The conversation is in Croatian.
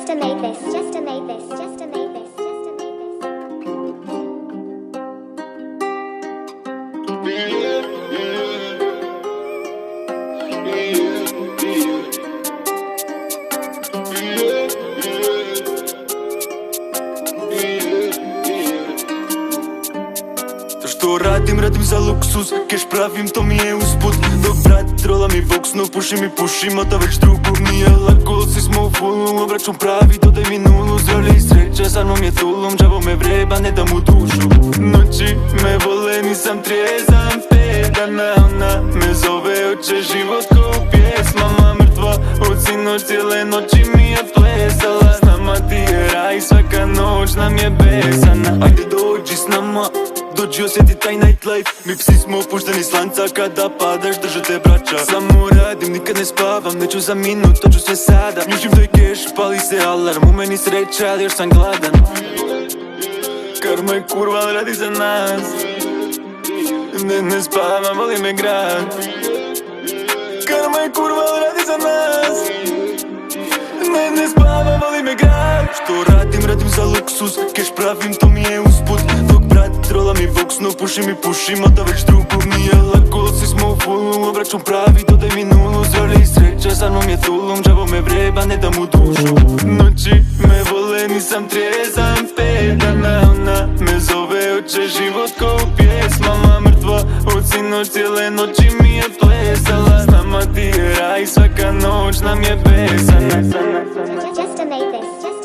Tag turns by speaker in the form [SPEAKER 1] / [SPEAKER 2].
[SPEAKER 1] just to make this, just to make this, just to make this, just to make
[SPEAKER 2] To što radim za luksuz, keš pravim to mi je usput. Dok brat trola mi voksnu, pušim, a to već drugu. Nije lako, svi smo u fullu, obračun pravi, dodaj mi nulu. Zdravlje i sreća, sa mnom je tulum, džavo me vreba, ne da mu dušu. Noći me vole, nisam trijezan, 5 dana ona me zove, hoće život ko pjesmama. Mrtva od sinoć, cijele noći mi je plesala. S nama ti je raj, svaka noć nam je besana. Ajde dođi s nama, dođi osjeti taj nightlife. Mi psi smo pušteni s lanca, kada padaš držu te braća. Samo radim, nikad ne spavam, neću za minut, to ću sve sada. Njušim doj keš, pali se alarm, u meni sreća, ali još sam gladan. Karma je kurva, ali radi za nas. Ne spavam, voli me grad. Karma je kurva, ali radi za nas. Ne spavam, voli me grad. Što radim za luksuz, keš pravim, to mi je usput. Dok brat trola mi voksnu, pušim, a da već drugu. Nije lako, svi smo u fullu, obračun pravi, dodaj mi nulu. Zdravlje i sreća, sa mnom je tulum, džavo me vreba, ne da mu dušu. Noći me vole, nisam trijezan, 5 dana ona me zove, hoće život ko u pjesmama. Mrtva od sinoć, cijele noći mi je plesala. S nama ti je raj, svaka noć nam je besana.
[SPEAKER 1] just to make this, just